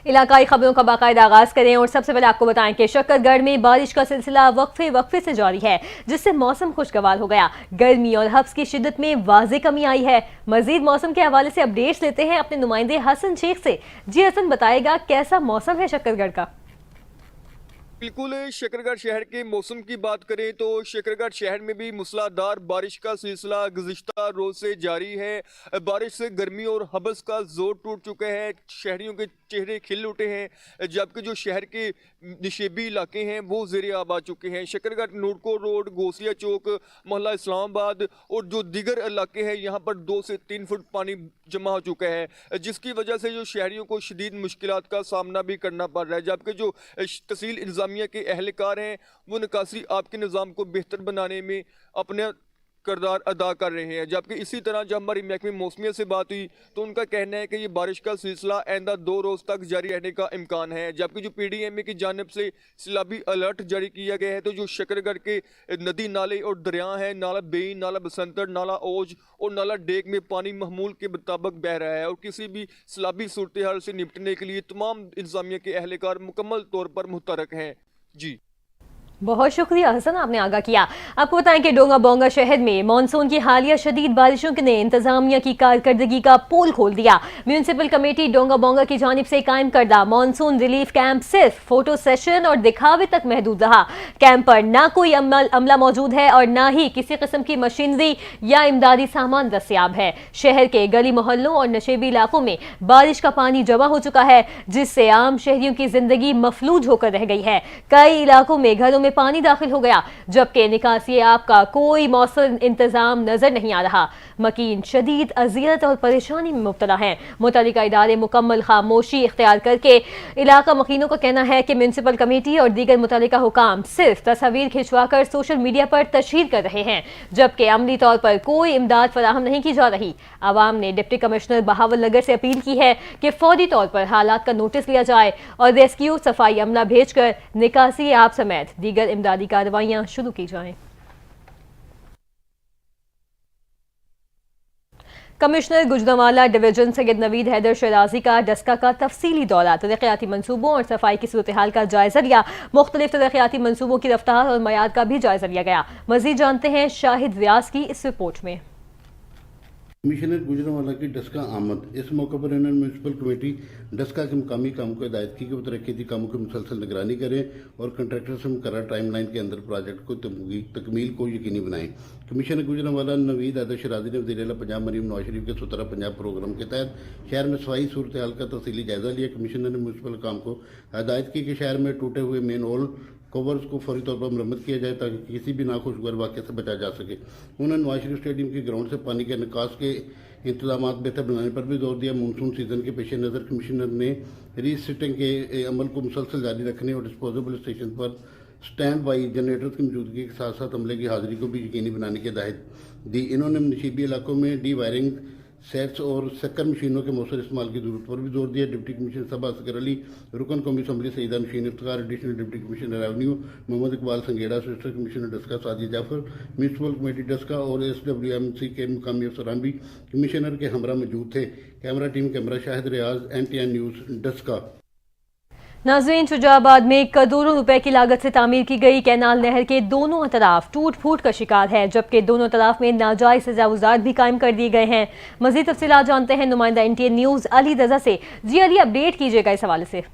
इलाकाई खबरों का बाकायदा आगाज करें और सबसे पहले आपको बताएं कि शक्करगढ़ में बारिश का सिलसिला वक्फे वक्फे से जारी है, जिससे मौसम खुशगवार हो गया। गर्मी और हब्स की शिद्दत में वाज़ेह कमी आई है। मजीद मौसम के हवाले से अपडेट्स लेते हैं अपने नुमाइंदे हसन शेख से। जी हसन, बताएगा कैसा मौसम है शक्करगढ़ का? बिल्कुल, शकरगढ़ शहर के मौसम की बात करें तो शकरगढ़ शहर में भी मूसलाधार बारिश का सिलसिला गुज़िश्ता रोज से जारी है। बारिश से गर्मी और हबस का जोर टूट चुका है, शहरियों के चेहरे खिल उठे हैं, जबकि जो शहर के निशेबी इलाके हैं वो ज़ेरे आब आ चुके हैं। शकरगढ़ नूरको रोड, गोसिया चौक, मोहल्ला इस्लामाबाद और जो दीगर इलाके हैं यहाँ पर 2 से 3 फुट पानी जमा हो चुका है, जिसकी वजह से जो शहरियों को शदीद मुश्किलात का सामना भी करना पड़ रहा है। जबकि जो तहसील इंतजामिया के एहलकार हैं वो निकासी आपके निज़ाम को बेहतर बनाने में अपने किरदार अदा कर रहे हैं। जबकि इसी तरह जब हमारी महकमे मौसमियत से बात हुई तो उनका कहना है कि ये बारिश का सिलसिला आइंदा 2 रोज़ तक जारी रहने का इम्कान है। जबकि जो PDMA की जानिब से सैलाबी अलर्ट जारी किया गया है, तो जो शकरगढ़ के नदी नाले और दरिया हैं, नाला बेईन, नाला बसंतर, नाला ओज और नाला डेक में पानी महमूल के मुताबिक बह रहा है और किसी भी सैलाबी सूरत हाल से निपटने के लिए तमाम इंतजामिया के एहलकार मुकम्मल तौर पर मुतहरक हैं। जी, बहुत शुक्रिया हसन, आपने आगाह किया। आपको बताएं कि डोंगा बोंगा शहर में मानसून की हालिया शदीद बारिशों ने इंतजामिया की कारकर्दगी का पोल खोल दिया। म्यूनसिपल कमेटी डोंगा बोंगा की जानिब से कायम करदा मानसून रिलीफ कैंप सिर्फ फोटो सेशन और दिखावे तक महदूद रहा। कैंप पर ना कोई अमला मौजूद है और ना ही किसी किस्म की मशीनरी या इमदादी सामान दस्तियाब है। शहर के गली मोहल्लों और नशेबी इलाकों में बारिश का पानी जमा हो चुका है, जिससे आम शहरियों की जिंदगी मफलूज होकर रह गई है। कई इलाकों में घरों में पानी दाखिल हो गया, जबकि निकासी आब का कोई मौसम इंतजाम नजर नहीं आ रहा। मकीन शदीद अजियत और परेशानी में मुब्तला हैं। मुतल्लिका इदारे मुकम्मल खामोशी इख्तियार करके इलाका मकीनों का कहना है कि म्यूनसिपल कमेटी और दीगर मुतल्लिका हुकाम सिर्फ तस्वीर खिंचवाकर सोशल मीडिया पर तशहीर कर रहे हैं, जबकि अमली तौर पर कोई इमदाद फराहम नहीं की जा रही। आवाम ने डिप्टी कमिश्नर बहावल नगर से अपील की है कि फौरी तौर पर हालात का नोटिस लिया जाए और रेस्क्यू सफाई अमला भेजकर निकासी आब समेत दीगर इमदादी कार्रवाइयां शुरू की जाएं। कमिश्नर गुजरांवाला डिवीजन सैयद नवीद हैदर शराजी का डस्का का तफसीली दौरा, तरक्याती मंसूबों और सफाई की सूरत हाल का जायजा लिया। मुख्तलिफ तरक्याती मंसूबों की रफ्तार और मयाद का भी जायजा लिया गया। मजीद जानते हैं शाहिद रियाज की इस रिपोर्ट में। कमिश्नर गुजरांवाला की डस्का आमद। इस मौके पर उन्होंने म्यूनसिपल कमेटी डस्का के मुकामी कामों को हिदायत की कि वो तरक्याती कामों की मुसलसल निगरानी करें और कंट्रैक्टर से मुकर्रर टाइम लाइन के अंदर प्रोजेक्ट को तकमील को यकीनी बनाएं। कमिश्नर गुजरांवाला नवीद हैदर शराजी ने वज़ीर आला पंजाब मरीम नवाज शरीफ के सुतरा पंजाब प्रोग्राम के तहत शहर में सफाई सूरत हाल का तफसीली जायजा लिया। कमिश्नर ने म्यूनसिपल काम को हिदायत की कि शहर में टूटे हुए मेन होल कवर्स को फौरी तौर पर मरम्मत किया जाए ताकि किसी भी नाखुशगवार वाक़े से बचा जा सके। उन्होंने नवाज शरीफ स्टेडियम के ग्राउंड से पानी के निकास के इंतजाम बेहतर बनाने पर भी जोर दिया। मानसून सीजन के पेश नज़र कमिश्नर ने रीसेटिंग के अमल को मुसलसल जारी रखने और डिस्पोजेबल स्टेशन पर स्टैंड बाई जनरेटर की मौजूदगी के साथ साथ अमले की हाजिरी को भी यकीनी बनाने की हिदायत दी। इन्होंने नशीबी इलाकों में डी वायरिंग सेट्स और शक्कर मशीनों के मौसर इस्तेमाल की जरूरत पर भी जोर दिया। डिप्टी कमिश्नर सबा असगर अली, रुकन कौमी assembly Saeeda Nasheen Iftar, additional deputy commissioner revenue Mohammad Iqbal Sangera, assistant commissioner Daska Sajid Jafar, municipal committee Daska और SWMC के मुकामी अफसरान भी कमिश्नर के हमरा मौजूद थे। कैमरा टीम कैमरा शाहिद रियाज, NTN न्यूज़ डस्का। नाज़रीन, शुजाबाद में करोड़ों रुपए की लागत से तामीर की गई कैनाल नहर के दोनों तरफ टूट फूट का शिकार है, जबकि दोनों तरफ में नाजायज तजावुजात भी कायम कर दिए गए हैं। मजीद तफसीलात जानते हैं नुमाइंदा NTN न्यूज़ अली रजा से। जी अली, अपडेट कीजिएगा इस हवाले से।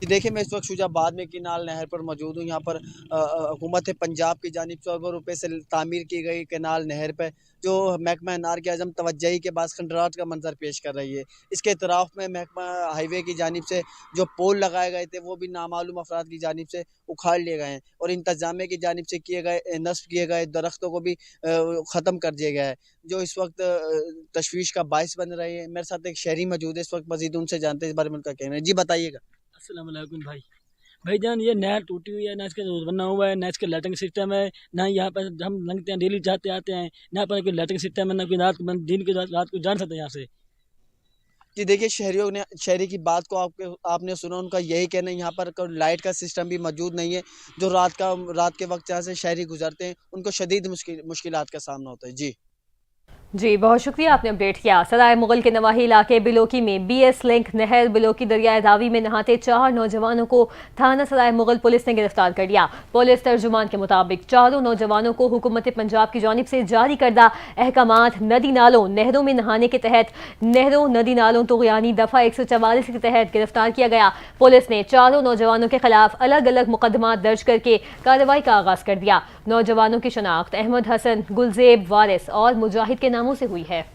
देखिए, मैं इस वक्त शुजाबाद में किनाल नहर पर मौजूद हूँ। यहाँ पर हुकूमत पंजाब की जानिब से अरबों रुपए से तामीर की गई कैनाल नहर पर जो महकमा नार के आजम तवज्जही के बाद खंडरात का मंजर पेश कर रही है। इसके इतराफ़ में महकमा हाईवे की जानिब से जो पोल लगाए गए थे वो भी नामालूम अफराद की जानिब से उखाड़ लिए गए हैं और इंतजामिया की जानिब से किए गए नस्ब किए गए दरख्तों को भी ख़त्म कर दिया गया है, जो इस वक्त तशवीश का बायस बन रही है। मेरे साथ एक शहरी मौजूद है, इस वक्त मजीद उनसे जानते हैं इस बारे में उनका कहना है। जी बताइएगा। अस्सलाम वालेकुम भाईजान, ये नहर टूटी हुई है, ना इसका रोड बना हुआ है, ना इसका लैट्रिन सिस्टम है, ना यहाँ पर हम लंघते हैं डेली जाते आते हैं, ना पर कोई लैट्रिन सिस्टम है, ना कोई दिन के रात को जान सकते हैं यहाँ से। जी देखिए, शहरियों ने शहरी की बात को आपने सुना, उनका यही कहना है यहाँ पर लाइट का सिस्टम भी मौजूद नहीं है। जो रात के वक्त यहाँ से शहरी गुजरते हैं उनको शदीद मुश्किलात का सामना होता है। जी जी बहुत शुक्रिया, आपने अपडेट किया। सराय मुगल के नवाही इलाके बिलोकी में BS लिंक नहर बिलोकी दरियाए रावी में नहाते 4 नौजवानों को थाना सराय मुगल पुलिस ने गिरफ्तार कर लिया। पुलिस तर्जुमान के मुताबिक चारों नौजवानों को हुकूमत पंजाब की जानिब से जारी करदा अहकामात नदी नालों नहरों में नहाने के तहत नहरों नदी नालों तुगयानी दफा 144 के तहत गिरफ्तार किया गया। पुलिस ने चारों नौजवानों के खिलाफ अलग अलग मुकदमा दर्ज करके कार्रवाई का आगाज कर दिया। नौजवानों की शनाख्त अहमद हसन, गुलजेब, वारिस और मुजाहिद के नामों से हुई है।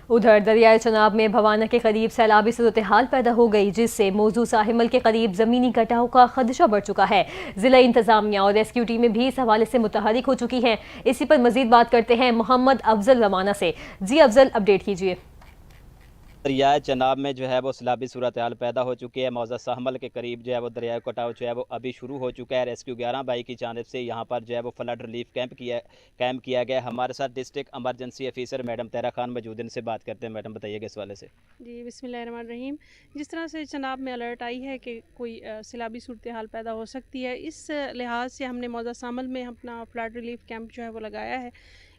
उधर दरियाए चनाब में भवाना के करीब सैलाबी सूरत हाल पैदा हो गई, जिससे मौजू साहिमल के करीब जमीनी कटाव का खदशा बढ़ चुका है। जिला इंतजामिया और रेस्क्यू टीमें भी इस हवाले से मुतहरिक हो चुकी हैं। इसी पर मजीद बात करते हैं मोहम्मद अफजल रवाना से। जी अफजल, अपडेट कीजिए। दरियाए चनाब में जो है वो सैलाबी सूरत हाल पैदा हो चुकी है। मौजा सहमल के करीब जो है वो दरियाए कटाव जो है वो अभी शुरू हो चुका है। रेस्क्यू 11 बाई की जानिब से यहाँ पर जो है वो फ्लड रिलीफ कैंप किया गया। हमारे साथ डिस्ट्रिक्ट एमरजेंसी ऑफिसर मैडम तेरा खान मौजूद, इनसे बात करते हैं। मैडम बताइएगा इस वाले से। जी बिस्मिल्लाहिर्रहमानिर्रहीम। जिस तरह से चनाब में अलर्ट आई है कि कोई सैलाबी सूरत हाल पैदा हो सकती है, इस लिहाज से हमने मौजा शामल में अपना फ्लड रिलीफ कैंप जो है वो लगाया है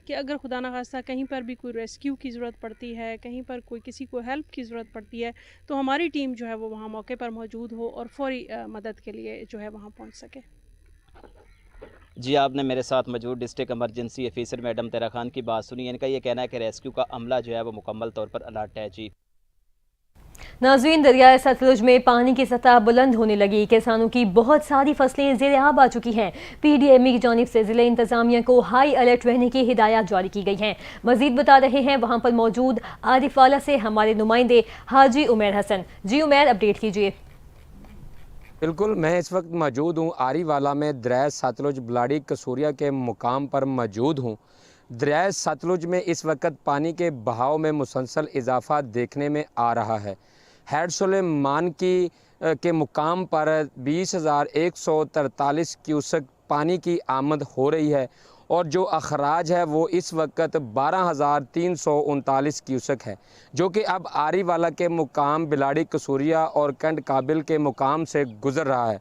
कि अगर खुदा न खास्ता कहीं पर भी कोई रेस्क्यू की ज़रूरत पड़ती है, कहीं पर कोई किसी को हेल्प की ज़रूरत पड़ती है, तो हमारी टीम जो है वो वहाँ मौके पर मौजूद हो और फौरी मदद के लिए जो है वहाँ पहुँच सके। जी, आपने मेरे साथ मौजूद डिस्ट्रिक्ट एमरजेंसी ऑफिसर मैडम तेरा खान की बात सुनी। इनका ये कहना है कि रेस्क्यू का अमला जो है वो मुकम्मल तौर पर अलर्ट है। जी नाज़रीन, दरियाए सतलुज में पानी की सतह बुलंद होने लगी। किसानों की बहुत सारी फसलें ज़ेर आब आ चुकी हैं। PDME की जानिब से ज़िले इंतजामिया को हाई अलर्ट रहने की हिदायत जारी की गई हैं। मजीद बता रहे हैं वहाँ पर मौजूद आरिफवाला से हमारे नुमाइंदे हाजी उमैर हसन। जी उमैर, अपडेट कीजिए। बिल्कुल, मैं इस वक्त मौजूद हूँ आरीवाला में। दरियाए सतलुज बलाड़ी कसूरिया के मुकाम पर मौजूद हूँ। दरियाए सतलुज में इस वक्त पानी के बहाव में मुसलसल इजाफा देखने में आ रहा है। हेड सुलेमान के मुकाम पर 20,143 क्यूसेक पानी की आमद हो रही है और जो अखराज है वो इस वक्त 12,339 क्यूसेक है, जो कि अब आरीवाला के मुकाम बिलाड़ी कसूरिया और कंड काबिल के मुकाम से गुजर रहा है।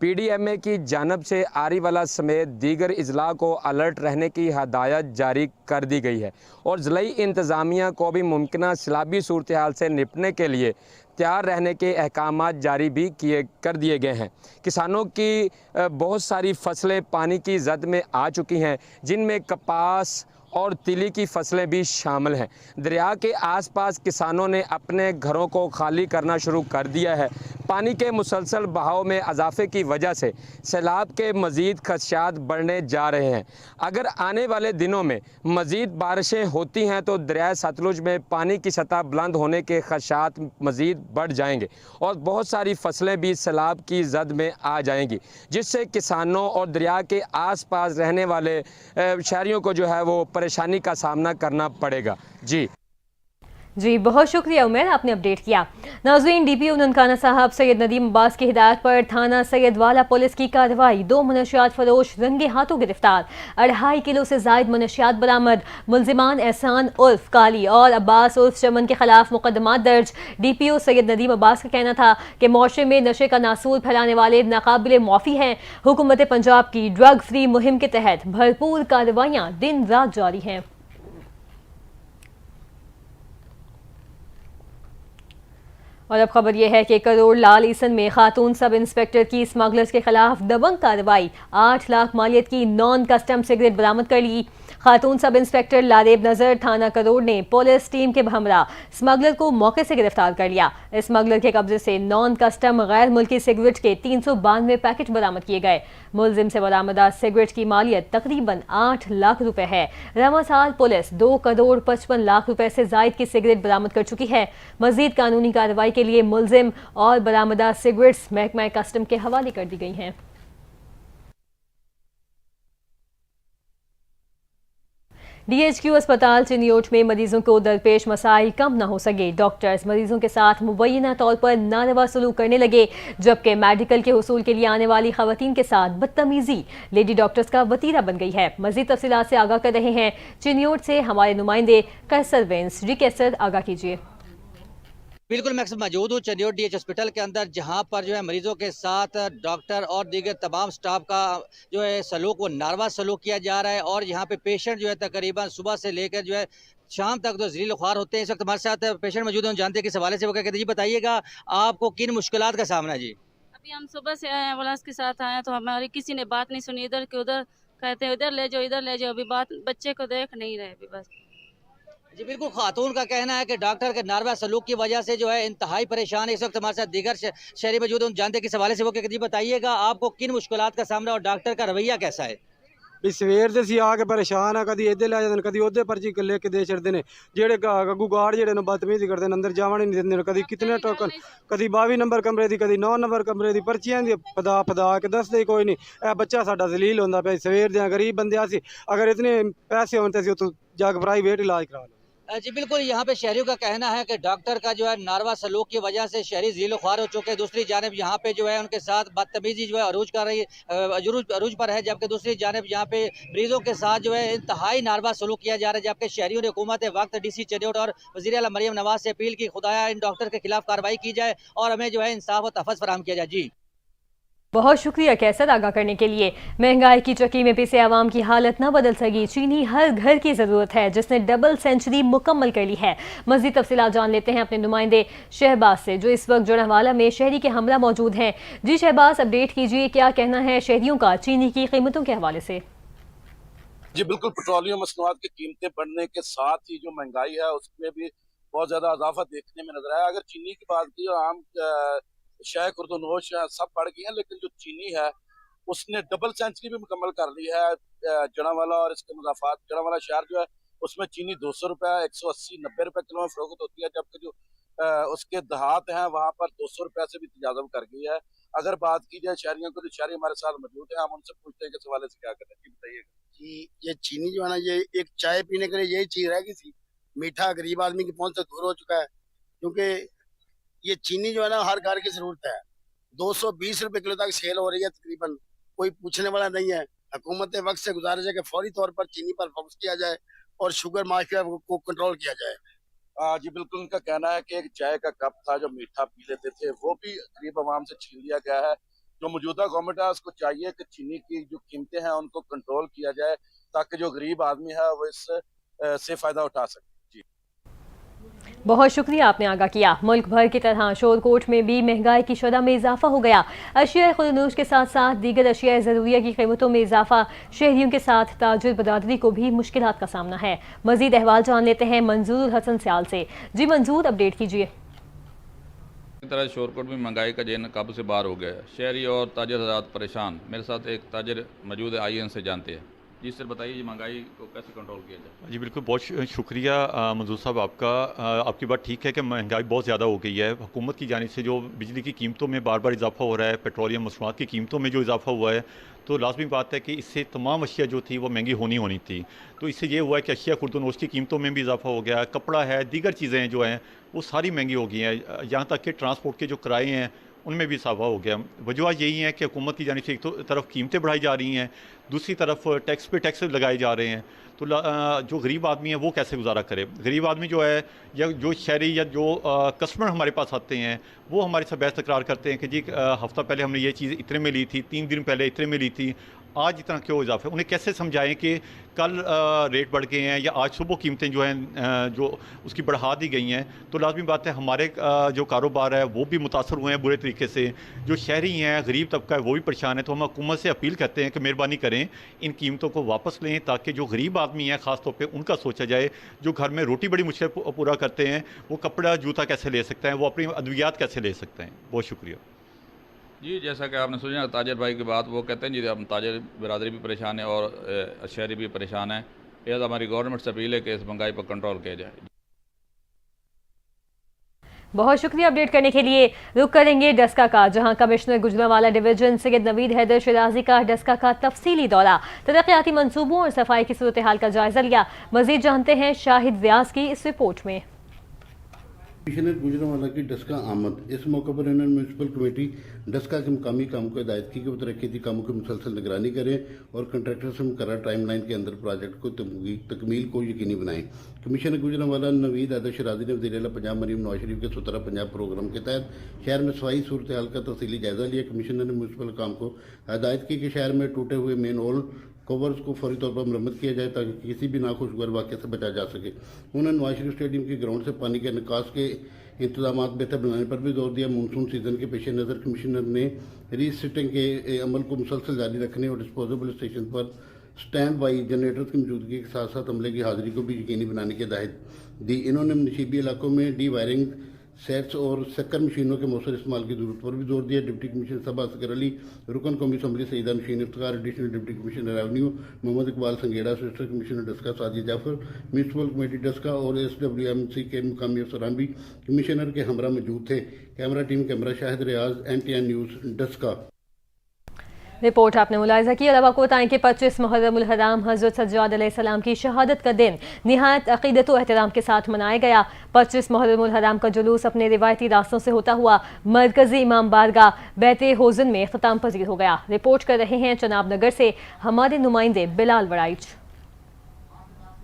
PDMA की जानब से आरीवाला समेत दीगर अजला को अलर्ट रहने की हदायत जारी कर दी गई है और ज़िलाई इंतज़ामिया को भी मुमकिन सैलाबी सूरत हाल से निपटने के लिए तैयार रहने के अहकाम जारी भी कर दिए गए हैं। किसानों की बहुत सारी फसलें पानी की जद में आ चुकी हैं, जिनमें कपास और तिली की फसलें भी शामिल हैं। दरिया के आसपास किसानों ने अपने घरों को खाली करना शुरू कर दिया है। पानी के मुसलसल बहाव में इजाफे की वजह से सैलाब के मज़ीद खदशात बढ़ने जा रहे हैं। अगर आने वाले दिनों में मज़ीद बारिशें होती हैं तो दरियाए सतलुज में पानी की सतह बुलंद होने के खदशात मज़ीद बढ़ जाएंगे और बहुत सारी फसलें भी सैलाब की जद में आ जाएंगी, जिससे किसानों और दरिया के आस पास रहने वाले शहरियों को जो है वो परेशानी का सामना करना पड़ेगा। जी बहुत शुक्रिया उमैर, आपने अपडेट किया। नाज़रीन, DPO ननकाना साहब सैयद नदीम अब्बास की हिदायत पर थाना सैयद वाला पुलिस की कार्रवाई। 2 मनशियात फरोश रंगे हाथों गिरफ्तार। 2.5 किलो से जायद मनशियात बरामद। मुलजिमान एहसान उर्फ काली और अब्बास उर्फ चमन के खिलाफ मुकदमा दर्ज। DPO सैयद नदीम अब्बास का कहना था कि मुआशरे में नशे का नासूर फैलाने वाले नाकाबिले माफ़ी हैं। हुकूमत पंजाब की ड्रग फ्री मुहिम के तहत भरपूर कार्रवाइयाँ दिन रात जारी हैं। और अब खबर यह है कि करोड़ लाल ईसन में खातून सब इंस्पेक्टर की स्मगलर्स के खिलाफ दबंग कार्रवाई। 8 लाख मालियत की नॉन कस्टम सिगरेट बरामद कर ली। खातून सब इंस्पेक्टर लादेब नजर थाना करोड़ ने पुलिस टीम के हमरा स्मगलर को मौके से गिरफ्तार कर लिया। स्मगलर के कब्जे से नॉन कस्टम गैर मुल्की सिगरेट के 392 पैकेट बरामद किए गए। मुलजिम से बरामदा सिगरेट की मालियत तकरीबन 8 लाख रुपए है। रवा साल पुलिस 2 करोड़ 55 लाख रुपए से जायद की सिगरेट बरामद कर चुकी है। मजीद कानूनी कार्रवाई के लिए मुलजिम और बरामदा सिगरेट्स महकमा कस्टम के हवाले कर दी गई हैं। DHQ अस्पताल चिनियोट में मरीजों को दरपेश मसाइल कम न हो सके। डॉक्टर्स मरीजों के साथ मुबैना तौर पर नारवा सलूक करने लगे, जबकि मेडिकल के हुसूल के लिए आने वाली खवातीन के साथ बदतमीजी लेडी डॉक्टर्स का वतीरा बन गई है। मजीद तफसीलात से आगाह कर रहे हैं चिनियोट से हमारे नुमाइंदे कैसर वेंस। जी कैसर, आगाह कीजिए। बिल्कुल मैं मौजूद हूँ चंदियोड़ डीएच हॉस्पिटल के अंदर, जहाँ पर जो है मरीजों के साथ डॉक्टर और दीगर तमाम स्टाफ का जो है सलूक वो नारवा सलूक किया जा रहा है। और यहाँ पे पेशेंट जो है तकरीबन सुबह से लेकर जो है शाम तक तो ज़लील ख्वार होते हैं। इस वक्त हमारे साथ पेशेंट मौजूद हैं, हम जानते हैं किस हवाले से वो क्या कहते हैं। जी बताइएगा आपको किन मुश्किलात का सामना है? जी अभी हम सुबह से आए हैं, एम्बुलेंस के साथ आए हैं, तो हमारी किसी ने बात नहीं सुनी। इधर के उधर कहते हैं इधर ले जाओ इधर ले जाओ, अभी बात बच्चे को देख नहीं रहे अभी बस। जी बिल्कुल, खातून का कहना है कि डॉक्टर के नारवा सलूक की वजह से जो है इंतहाई परेशान है। इस वक्त हमारे साथ दीगर शहरी मौजूद हैं, जानते हैं किस हवाले से वो क्या कहते हैं। जी बताइएगा आपको किन मुश्किलात का सामना और डॉक्टर का रवैया कैसा है? भी सवेर ਦੇ ਅਸੀਂ ਆ ਕੇ ਪਰੇਸ਼ਾਨ ਆ, ਕਦੀ ਇੱਧਰ ਲੈ ਜਾਂਦੇ ਨੇ, ਕਦੀ ਉਹਦੇ ਪਰਚੀ ਲੈ ਕੇ ਦੇ ਛੱਡਦੇ ਨੇ। ਜਿਹੜੇ ਗੱਗੂ ਗਾਰਡ ਜਿਹੜੇ ਨੇ ਬਦਤਮੀਜ਼ੀ ਕਰਦੇ ਨੇ, ਅੰਦਰ ਜਾਵਣ ਹੀ ਨਹੀਂ ਦਿੰਦੇ ਨੇ। ਕਦੀ ਕਿਤਨੇ ਟੋਕਨ, ਕਦੀ 22 ਨੰਬਰ ਕਮਰੇ ਦੀ, ਕਦੀ 9 ਨੰਬਰ ਕਮਰੇ ਦੀ ਪਰਚੀਆਂ ਦੀ ਫਦਾ ਕੇ ਦੱਸਦੇ ਹੀ ਕੋਈ ਨਹੀਂ। ਇਹ ਬੱਚਾ ਸਾਡਾ ਜ਼ਲੀਲ ਹੁੰਦਾ ਪਿਆ। ਸਵੇਰ ਦੇ ਗਰੀਬ ਬੰਦੇ ਆ ਸੀ, ਅਗਰ ਇਤਨੇ ਪੈਸੇ ਹੋਣ ਤੇ ਅਸੀਂ ਉੱਥੋਂ ਜਾ ਕੇ ਪ੍ਰਾਈਵੇਟ इलाज करा लो। जी बिल्कुल, यहाँ पे शहरियों का कहना है कि डॉक्टर का जो है नारवा सलूक की वजह से शहरी ज़ीलो ख्वार हो चुके हैं। दूसरी जानिब यहाँ पे जो है उनके साथ बदतमीजी जो है अरूज कर रही अरूज पर है, जबकि दूसरी जानिब यहाँ पे मरीजों के साथ जो है इंतहाई नारवा सलूक किया जा रहा है। जबकि शहरियों ने हुकूमत वक्त DC चंदियोड़ और वज़ीर आला मरियम नवाज से अपील की, खुदाया इन डॉक्टर के खिलाफ कार्रवाई की जाए और हमें जो है इंसाफ और तहफ़्फ़ुज़ फराहम किया जाए। जी बहुत शुक्रिया कैसर आगाह करने के लिए। महंगाई की चक्की में पिसे आवाम की हालत न बदल सकी, चीनी हर घर की ज़रूरत है, जिसने डबल सेंचुरी मुकम्मल कर ली है। मज़ीद तफसीलात जान लेते हैं अपने नुमाइंदे शहबाज से, जो इस वक्त जुड़ावाला में शहरी के हमला मौजूद हैं। जी शहबाज, अपडेट कीजिए, क्या कहना है शहरियों का चीनी की कीमतों के हवाले से? जी बिल्कुल, पेट्रोलियम मसनूआत की कीमतें बढ़ने के साथ ही जो महंगाई है उसमें भी बहुत ज़्यादा इजाफा देखने में नजर आया। अगर चीनी की बात की, आम शाय खुर्दनोश सब बढ़ गई हैं, लेकिन जो चीनी है उसने डबल सेंचुरी भी मुकम्मल कर ली है। जड़ावाला और इसके मुजाफात, जड़ावाला शहर जो है उसमें चीनी 200 रुपये, 180-90 रुपये किलो में फरोख्त होती है, जबकि जो उसके देहात हैं वहाँ पर 200 रुपये से भी तजाज़ुब कर गई है। अगर बात की जाए शहरियों को, तो शहरी हमारे साथ मौजूद हैं, हम उनसे पूछते हैं कि इस हवाले से क्या करते हैं। जी बताइएगा। कि ये चीनी जो है ना, ये एक चाय पीने के लिए यही चीज रह गई थी। मीठा गरीब आदमी की पहुंच से दूर हो चुका है, क्योंकि ये चीनी जो है ना हर घर की जरूरत है। 220 रुपए किलो तक सेल हो रही है तकरीबन, कोई पूछने वाला नहीं है। हुकूमत वक्त से गुजारिश है कि फौरी तौर पर चीनी पर फोकस किया जाए और शुगर माफिया को कंट्रोल किया जाए। जी बिल्कुल, उनका कहना है कि एक चाय का कप था जो मीठा पी लेते थे, वो भी गरीब आवाम से छीन लिया गया है। जो मौजूदा गवर्नमेंट है उसको चाहिए कि चीनी की जो कीमतें हैं उनको कंट्रोल किया जाए, ताकि जो गरीब आदमी है वो इससे फ़ायदा उठा सके। जी बहुत शुक्रिया, आपने आगाह किया। मुल्क भर की तरह शोरकोट में भी महंगाई की शरह में इजाफा हो गया। अशिया खुदनूश के साथ साथ दीगर अशिया ज़रूरिया की कीमतों में इजाफा शहरियों के साथ ताजुर बरादरी को भी मुश्किलात का सामना है। मजीद अहवाल जान लेते हैं मंजूर हसन सियाल से। जी मंजूर, अपडेट कीजिए। इस तरह शोरकोट में महंगाई का जेन काबू से बाहर हो गया है, शहरी और ताजर हज़रात परेशान। मेरे साथ एक ताजर मौजूद है, आइए उनसे जानते हैं। जी सर बताइए, महंगाई को कैसे कंट्रोल किया जाए? जी बिल्कुल, बहुत शुक्रिया मंजूर साहब आपका। आपकी बात ठीक है कि महंगाई बहुत ज़्यादा हो गई है। हुकूमत की जानिब से जो बिजली की कीमतों में बार बार इजाफा हो रहा है, पेट्रोलियम मसनूआत की कीमतों में जो इजाफा हुआ है, तो लाजमी बात है कि इससे तमाम अशिया जो थी वो महंगी होनी थी। तो इससे ये हुआ है कि अशिया खुर्दनोश की कीमतों में भी इजाफा हो गया, कपड़ा है, दीगर चीज़ें जो हैं वो सारी महंगी हो गई हैं। यहाँ तक कि ट्रांसपोर्ट के जो किराए हैं उनमें भी इजाफा हो गया। वजह यही है कि हुकूमत की जानिब से एक तो तरफ कीमतें बढ़ाई जा रही हैं, दूसरी तरफ टैक्स पे टैक्स लगाए जा रहे हैं। तो जो गरीब आदमी है वो कैसे गुजारा करे? गरीब आदमी जो है या जो शहरी या जो कस्टमर हमारे पास आते हैं वो हमारे साथ बहस तकरार करते हैं कि जी हफ़्ता पहले हमने ये चीज़ इतने में ली थी, 3 दिन पहले इतने में ली थी, आज इतना क्यों इजाफा है? उन्हें कैसे समझाएं कि कल रेट बढ़ गए हैं या आज सुबह कीमतें जो हैं जो उसकी बढ़ा दी गई हैं। तो लाजमी बात है हमारे जो कारोबार है वो भी मुतासर हुए हैं बुरे तरीके से। जो शहरी हैं, गरीब तबका है, वो भी परेशान है। तो हम हुकूमत से अपील करते हैं कि मेहरबानी करें, इन कीमतों को वापस लें, ताकि जो गरीब आदमी है ख़ास तौर पर उनका सोचा जाए। जो घर में रोटी बड़ी मुश्किल पूरा करते हैं वो कपड़ा जूता कैसे ले सकते हैं, वो अपनी अद्वियात कैसे ले सकते हैं। बहुत शुक्रिया। जी जैसा कि आपने सुना ताजर भाई की बात, वो कहते हैं जी हम ताजर बिरादरी भी परेशान है और शहरी भी परेशान है। यह हमारी गवर्नमेंट से अपील है कि इस महंगाई पर कंट्रोल किया जाए। बहुत शुक्रिया अपडेट करने के लिए। रुक करेंगे डस्का का, जहां कमिश्नर गुजरांवाला डिवीजन सैयद नवीद हैदर शिराजी का डस्का का तफसीली दौरा, तरक्याती मंसूबों और सफाई की सूरत हाल का जायजा लिया। मजीद जानते हैं शाहिद व्यास की इस रिपोर्ट में। कमिश्नर गुजरांवाला की डस्का आमद। इस मौके पर इन्होंने म्यूनसिपल कमेटी डस्का के मुकामी काम को हिदायत की कि वो तरक्की कामों की मुसलसल निगरानी करें और कंट्रैक्टर से मुकर्रर टाइमलाइन के अंदर प्रोजेक्ट को तकमील को यकीनी बनाएं। कमिश्नर गुजरांवाला नवीद आदर शरादी ने वज़ीर आला पंजाब मरीम नवाज शरीफ के सुतरा पंजाब प्रोग्राम के तहत शहर में सफाई सूरत हाल का तफसीली जायजा लिया। कमिश्नर ने म्यूनसिपल काम को हिदायत की कि शहर में टूटे हुए मेन होल कवर्स को फौरी तौर पर मरम्मत किया जाए ताकि किसी भी नाखुशगवार वाक़े से बचा जा सके। उन्होंने नवाज शरीफ स्टेडियम के ग्राउंड से पानी के निकास के इंतजाम बेहतर बनाने पर भी जोर दिया। मानसून सीजन के पेश नज़र कमिश्नर ने रीसेटिंग के अमल को मुसलसल जारी रखने और डिस्पोजेबल स्टेशन पर स्टैंड बाई जनरेटर्स की मौजूदगी के साथ साथ अमले की हाजिरी को भी यकीनी बनाने की हिदायत दी। इन्होंने नशीबी इलाकों में डी वायरिंग सेट्स और शक्कर मशीनों के मौसर इस्तेमाल की जरूरत पर भी जोर दिया। डिप्टी कमिश्नर सबा असगर अली, रुकन कौमी assembly Saeeda Nasheen Iftar, additional deputy commissioner revenue Mohammad Iqbal Sangera, assistant commissioner Daska Sadia Jafar, municipal committee Daska और SWMC के मुकामी अफसरान भी कमिश्नर के हमरा मौजूद थे। कैमरा टीम कैमरा शाहिद रियाज, NTN न्यूज़ डस्का। रिपोर्ट आपने मुलाहिजा की। अब आपको बताएं कि 25 मुहर्रमुल हराम हज़रत सज्जाद अलैहिस्सलाम की शहादत का दिन निहायत अक़ीदत व एहतराम के साथ मनाया गया। 25 मुहर्रमुल हराम का जुलूस अपने रिवायती रास्तों से होता हुआ मरकजी इमाम बारगाह बैते होज़न में इख्तिताम पजीर हो गया। रिपोर्ट कर रहे हैं चनाब नगर से हमारे नुमाइंदे बिलाल वड़ाइच।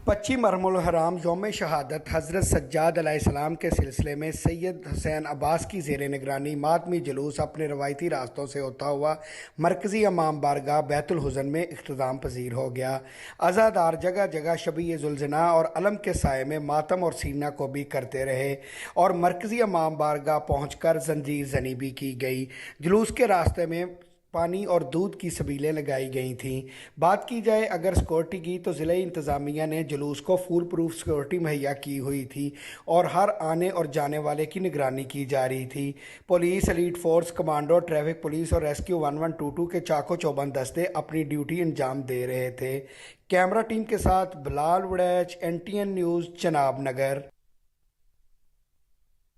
25 मुहर्रमुल हराम यौम शहादत हज़रत सज्जाद अलैहिस्सलाम के सिलसिले में सैयद हुसैन अब्बास की ज़ेर निगरानी मातमी जुलूस अपने रवायती रास्तों से होता हुआ मरकज़ी इमाम बारगाह बैतुल हुज़न में इख्तिताम पजीर हो गया। अज़ादार जगह जगह शबीए ज़ुल्ज़ना और अलम के साये में मातम और सीना को भी करते रहे और मरकज़ी इमाम बारगाह पहुँच कर जंजीर जनी भी की गई। जुलूस के रास्ते में पानी और दूध की सबीलें लगाई गई थीं। बात की जाए अगर सिक्योरिटी की तो ज़िला इंतज़ामिया ने जुलूस को फूल प्रूफ सिक्योरिटी मुहैया की हुई थी और हर आने और जाने वाले की निगरानी की जा रही थी। Police, elite force, commando, traffic police और रेस्क्यू 1122 के चाको चौबंद दस्ते अपनी ड्यूटी अंजाम दे रहे थे। कैमरा टीम के साथ बिलाल वड़ैच, NTN न्यूज़ चनाब नगर।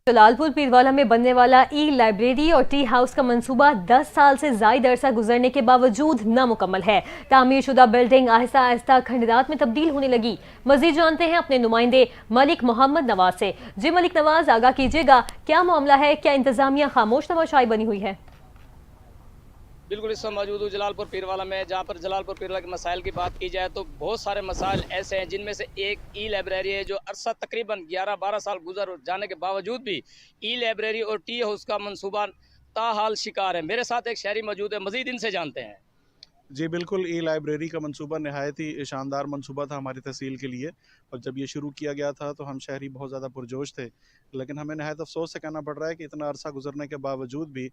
जलालपुर पीरवाला में बनने वाला लाइब्रेरी और टी हाउस का मंसूबा 10 साल से ज़ायद अरसा गुजरने के बावजूद नामुकम्मल है। तामीर शुदा बिल्डिंग आहिस्ता आहिस्ता खंडरात में तब्दील होने लगी। मजीद जानते हैं अपने नुमाइंदे मलिक मोहम्मद नवाज से। जी मलिक नवाज, आगाह कीजिएगा, क्या मामला है? क्या इंतजामिया खामोश तमाशाई बनी हुई है? बिल्कुल, इस समय मौजूद हूँ जलालपुर पीरवाला में, जहाँ पर जलालपुर पीरवाला के मसाइल की बात की जाए तो बहुत सारे मसाइल ऐसे हैं जिनमें से एक लाइब्रेरी है जो अरसा तकरीबन 11-12 साल गुजर जाने के बावजूद भी लाइब्रेरी और टी हाउस का मंसूबा ताहाल शिकार है। मेरे साथ एक शहरी मौजूद है, मजीद इनसे जानते हैं। जी बिल्कुल, लाइब्रेरी का मंसूबा नहायत ही शानदार मंसूबा था हमारी तहसील के लिए और जब ये शुरू किया गया था तो हम शहरी बहुत ज़्यादा पुरजोश थे, लेकिन हमें नहायत अफसोस से कहना पड़ रहा है कि इतना अरसा गुजरने के बावजूद भी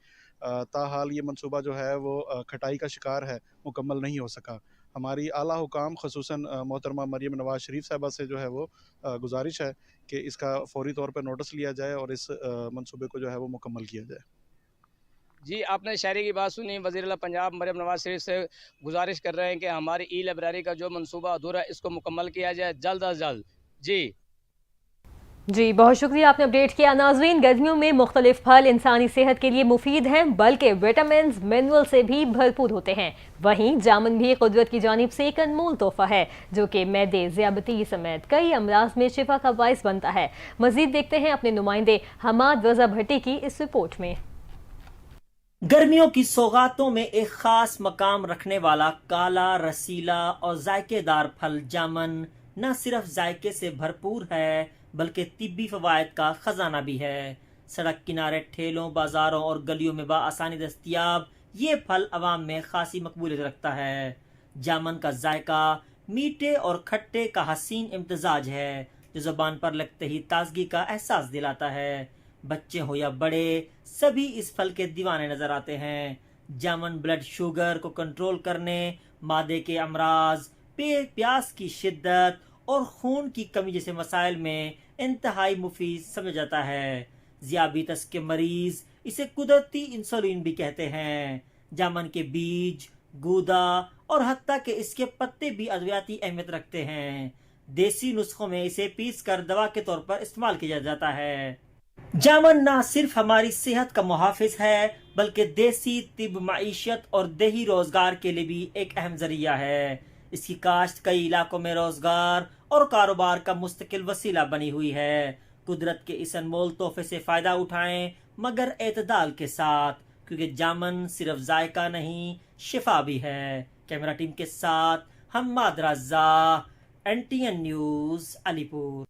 ताहाल ये मंसूबा जो है वो खटाई का शिकार है, मुकम्मल नहीं हो सका। हमारी आला हुकाम ख़ुसूसन मोहतरमा मरीम नवाज शरीफ साहबा से जो है वो गुजारिश है कि इसका फौरी तौर पर नोटिस लिया जाए और इस मंसूबे को जो है वो मुकम्मल किया जाए। जी, आपने शहरी की बात सुनी। वज़ीर आला पंजाब मरीम नवाज शरीफ से गुजारिश कर रहे हैं कि हमारी लाइब्रेरी का जो मंसूबा अधूरा है इसको मुकम्मल किया जाए जल्द अज जल्द। जी बहुत शुक्रिया, आपने अपडेट किया। नाज़रीन, गर्मियों में मुख्तलिफ फल इंसानी सेहत के लिए मुफीद हैं, बल्कि विटामिन मिनरल से भी भरपूर होते हैं। वहीं जामुन भी कुदरत की जानिब से एक अनमोल तोहफा है जो कि मैदे, ज़ियाबती समेत कई अमराज में शिफा का बाइस बनता है। मजीद देखते हैं अपने नुमाइंदे हमाद रजा भट्टी की इस रिपोर्ट में। गर्मियों की सौगातों में एक खास मकाम रखने वाला काला, रसीला और जायकेदार फल जामुन न सिर्फ जायके से भरपूर है बल्कि तिब्बी फवायद का खजाना भी है। सड़क किनारे, ठेलों, बाजारों और गलियों में आसानी दस्तयाब ये फल अवाम में खासी मकबूलियत रखता है। जामुन का जायका मीठे और खट्टे का हसीन इम्तजाज है जो ज़ुबान पर लगते ही ताजगी का एहसास दिलाता है। बच्चे हो या बड़े, सभी इस फल के दीवाने नजर आते हैं। जामुन ब्लड शुगर को कंट्रोल करने, मादे के अमराज, प्यास की शिद्दत और खून की कमी जैसे मसाइल में इंतहाई मुफीद समझा जाता है। ज़ियाबीतस के मरीज इसे कुदरती इंसुलिन भी कहते हैं। जामुन के बीज, गूदा और हत्ता के इसके पत्ते भी अद्वियाती अहमियत रखते हैं। देसी नुस्खों में इसे पीस कर दवा के तौर पर इस्तेमाल किया जाता है। जामुन न सिर्फ हमारी सेहत का मुहाफिज है बल्कि देसी तिब, मईशत और देही रोजगार के लिए भी एक अहम जरिया है। इसकी काश्त कई इलाकों में रोजगार और कारोबार का मुस्तकिल वसीला बनी हुई है। कुदरत के इस अनमोल तोहफे से फ़ायदा उठाएं, मगर एतदाल के साथ, क्योंकि जामन सिर्फ जायका नहीं शिफा भी है। कैमरा टीम के साथ हम्माद रज़ा, NTN न्यूज़ अलीपुर।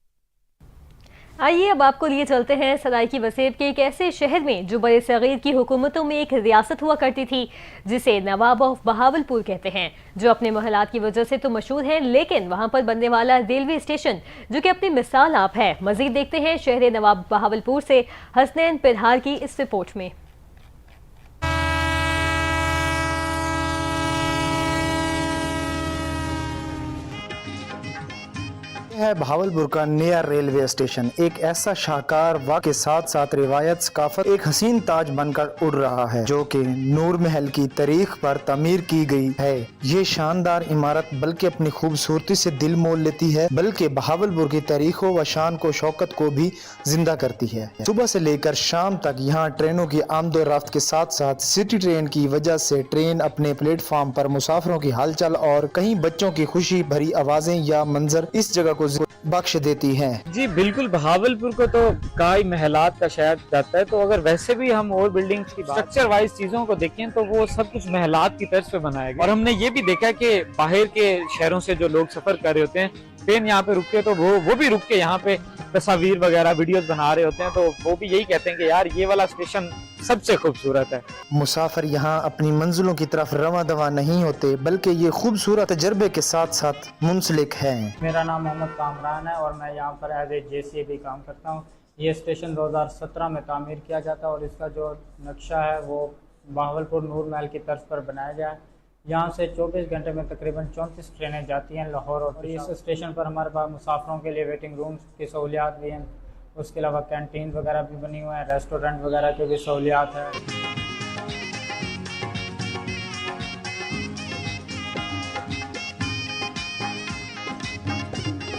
आइए अब आपको लिए चलते हैं सराइकी वसेब के एक ऐसे शहर में जो बड़े सगीर की हुकूमतों में एक रियासत हुआ करती थी, जिसे नवाब ऑफ बहावलपुर कहते हैं, जो अपने महलात की वजह से तो मशहूर है, लेकिन वहां पर बनने वाला रेलवे स्टेशन जो कि अपनी मिसाल आप है। मजीद देखते हैं शहर नवाब बहावलपुर से हसनैन पिरहार की इस रिपोर्ट में। है बहावलपुर का नया रेलवे स्टेशन, एक ऐसा शाहकार वाक़ के साथ साथ रिवायत सकाफत एक हसीन ताज बनकर उड़ रहा है, जो कि नूर महल की तारीख पर तमीर की गई है। ये शानदार इमारत बल्कि अपनी खूबसूरती से दिल मोल लेती है, बल्कि बहावलपुर की तारीख व शान को शौकत को भी जिंदा करती है। सुबह से लेकर शाम तक यहाँ ट्रेनों की आमदोरफ्त के साथ साथ सिटी ट्रेन की वजह से ट्रेन अपने प्लेटफॉर्म पर मुसाफिरों की हलचल और कहीं बच्चों की खुशी भरी आवाजें या मंजर इस जगह को बख्श देती हैं। जी बिल्कुल, बहावलपुर को तो कई महलात का शहर जाता है, तो अगर वैसे भी हम और बिल्डिंग्स की स्ट्रक्चर वाइज चीजों को देखें तो वो सब कुछ महलात की तर्ज पे बनाया गया। और हमने ये भी देखा कि बाहर के शहरों से जो लोग सफर कर रहे होते हैं, ट्रेन यहाँ पे रुकते हैं तो वो भी रुक के यहाँ पे तस्वीर वगैरह वीडियोस बना रहे होते हैं, तो वो भी यही कहते हैं कि यार ये वाला स्टेशन सबसे खूबसूरत है। मुसाफिर यहाँ अपनी मंजिलों की तरफ रवा दवा नहीं होते, बल्कि ये खूबसूरत तजर्बे के साथ साथ मुंसलिक है। मेरा नाम मोहम्मद कामरान है और मैं यहाँ पर एज ए JCB काम करता हूँ। ये स्टेशन 2017 में तामीर किया जाता है और इसका जो नक्शा है वो बहावलपुर नूर महल की तर्ज पर बनाया गया है। यहाँ से 24 घंटे में तकरीबन 34 ट्रेनें जाती हैं लाहौर, और इस स्टेशन पर हमारे पास मुसाफिरों के लिए वेटिंग रूम्स की सहूलियात भी हैं। उसके अलावा कैंटीन वगैरह भी बनी हुए हैं, रेस्टोरेंट वगैरह की भी सहूलियात है।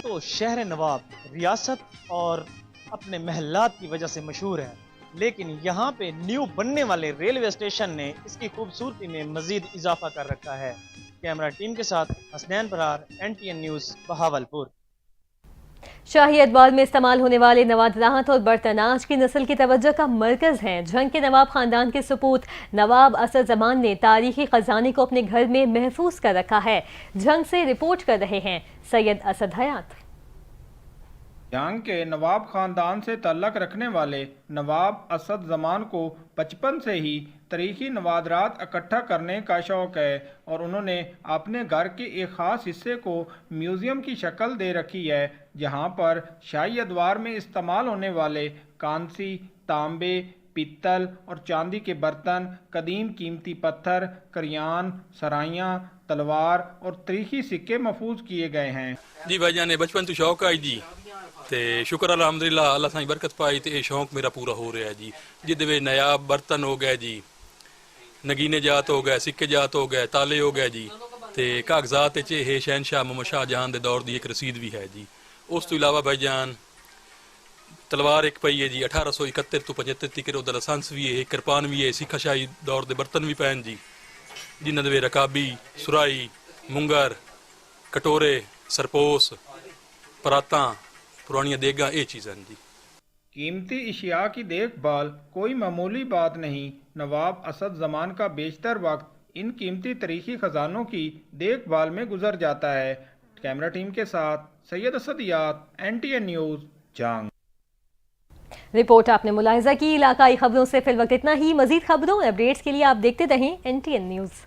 तो शहर नवाब रियासत और अपने महलात की वजह से मशहूर है, लेकिन यहाँ पे न्यू बनने वाले रेलवे स्टेशन ने इसकी खूबसूरती में मजीद इजाफा कर रखा है। कैमरा टीम के साथ हसनैन परार, NTN न्यूज़ बहावलपुर। शाही अदवार में इस्तेमाल होने वाले नवादराहत और बर्तनाज की नस्ल की तवज्जो का मरकज हैं। झंग के नवाब खानदान के सपूत नवाब असद जमान ने तारीखी खजाने को अपने घर में महफूज कर रखा है। झंग से रिपोर्ट कर रहे हैं सैयद असद हयात। झंग के नवाब खानदान से तल्लक रखने वाले नवाब असद जमान को बचपन से ही तारीखी नवादरात इकट्ठा करने का शौक़ है और उन्होंने अपने घर के एक ख़ास हिस्से को म्यूज़ियम की शक्ल दे रखी है, जहां पर शाही अदवार में इस्तेमाल होने वाले कांसी, तांबे, पित्तल और चांदी के बर्तन, कदीम कीमती पत्थर, करियान, सराइयाँ, तलवार और तारीखी सिक्के महफूज किए गए हैं। जी भाईजान ने बचपन तो शौक है जी, ते शुक्र अलहमदुलिल्लाह अल्लाह साईं बरकत पाई तो ये शौक मेरा पूरा हो रहा है जी। जिदे वे नायाब बर्तन हो गए जी, नगीने जात हो गए, सिक्के जात हो गए, ताले हो गए जी, ते कागजात है शहनशाह मोहम्मद शाहजहां दे दौर की एक रसीद भी है जी। उस तो इलावा भाईजान तलवार एक पई है जी 1871 तो 75 तक उहदा लाइसेंस भी है, किरपान भी है, सिखा शाही दौर के बर्तन भी पैन जी, जिन्होंने दे रकाबी, सुराई, मुंगर, कटोरे, सरपोस, परातां, पुरानियां देगा, ये चीज़ें जी। कीमती इशिया की देखभाल कोई मामूली बात नहीं। नवाब असद जमान का बेशतर वक्त इन कीमती तारीखी खजानों की देखभाल में गुजर जाता है। कैमरा टीम के साथ सैयद असद याद, NTN न्यूज़, झांग। रिपोर्ट आपने मुलाहिजा की। इलाकाई खबरों से फिलवक्त इतना ही। मजीद खबरों और अपडेट्स के लिए आप देखते रहें NTN न्यूज़।